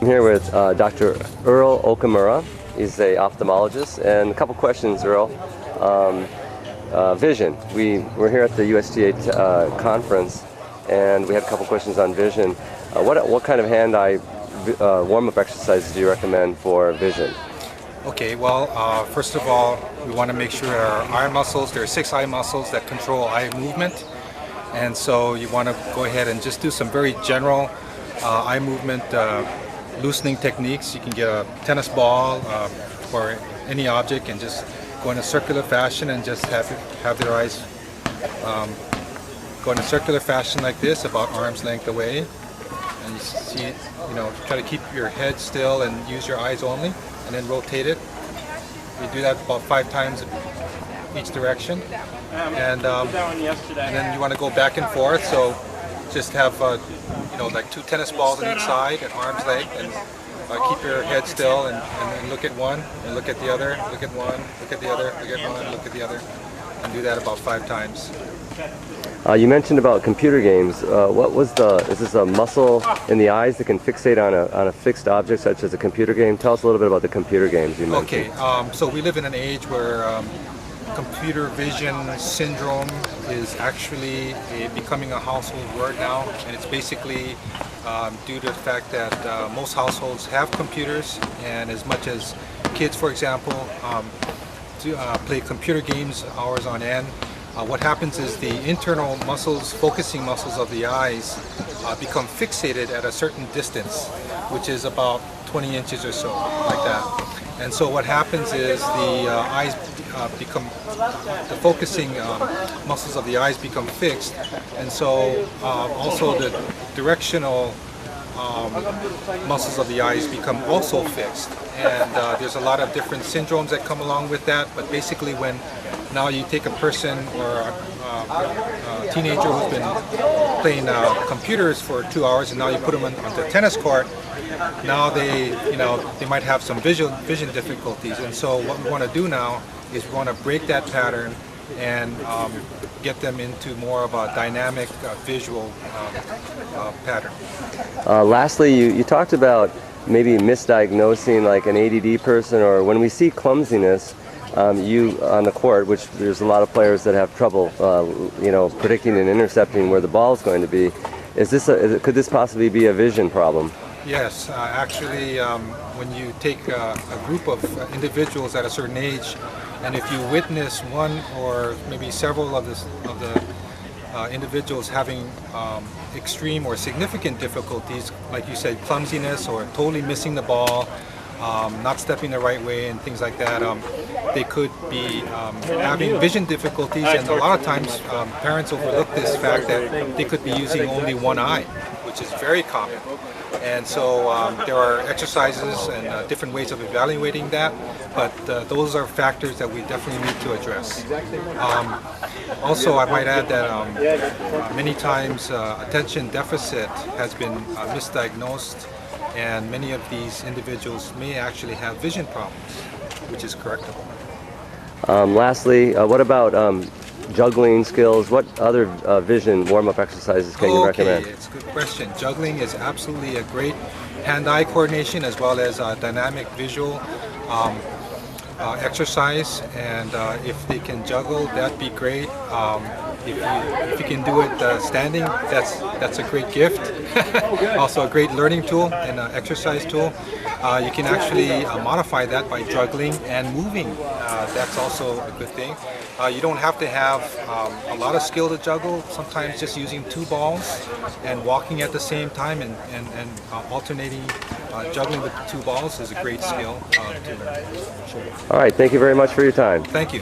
I'm here with Dr. Earl Okamura. He's an ophthalmologist, and a couple questions, Earl. Vision. We're here at the USDA conference, and we have a couple questions on vision. What kind of hand-eye warm-up exercises do you recommend for vision? Okay, well, first of all, we want to make sure our eye muscles, there are 6 eye muscles that control eye movement, and so you want to go ahead and just do some very general eye movement loosening techniques. You can get a tennis ball or any object and just go in a circular fashion and just have their eyes go in a circular fashion like this, about arm's length away. And you see, try to keep your head still and use your eyes only, and then rotate it. You do that about 5 times each direction. And then you want to go back and forth, so just have like 2 tennis balls on each side at arm's length, and keep your head still and look at one, and look at the other, look at one, look at the other, look at one, look at the other, and do that about 5 times. You mentioned about computer games. Is this a muscle in the eyes that can fixate on a fixed object, such as a computer game? Tell us a little bit about the computer games you mentioned. Okay, so we live in an age where computer vision syndrome is actually becoming a household word now, and it's basically due to the fact that most households have computers, and as much as kids, for example, play computer games hours on end, what happens is the internal muscles, focusing muscles of the eyes, become fixated at a certain distance, which is about 20 inches or so, like that. And so what happens is the eyes the focusing muscles of the eyes become fixed, and so also the directional muscles of the eyes become also fixed. And there's a lot of different syndromes that come along with that, but basically when now you take a person or a teenager who's been playing computers for 2 hours, and now you put them on the tennis court, now they might have some vision difficulties. And so what we want to do now is we want to break that pattern and get them into more of a dynamic visual pattern. Lastly, you talked about maybe misdiagnosing like an ADD person, or when we see clumsiness you on the court, which there's a lot of players that have trouble predicting and intercepting where the ball is going to be. Could this possibly be a vision problem? Yes, actually, when you take a group of individuals at a certain age, and if you witness one or maybe several of the individuals having extreme or significant difficulties, like you said, clumsiness or totally missing the ball, not stepping the right way and things like that, they could be having vision difficulties, and a lot of times parents overlook this fact that they could be using only one eye, which is very common. And so there are exercises and different ways of evaluating that, but those are factors that we definitely need to address. Also, I might add that many times attention deficit has been misdiagnosed, and many of these individuals may actually have vision problems, which is correctable. Lastly, what about juggling skills? What other vision warm-up exercises can you recommend? Okay, it's a good question. Juggling is absolutely a great hand-eye coordination as well as dynamic visual exercise, and if they can juggle, that'd be great. If you can do it standing, that's a great gift. Also a great learning tool and exercise tool. You can actually modify that by juggling and moving. That's also a good thing. You don't have to have a lot of skill to juggle. Sometimes just using 2 balls and walking at the same time and alternating juggling with 2 balls is a great skill to learn. All right, thank you very much for your time. Thank you.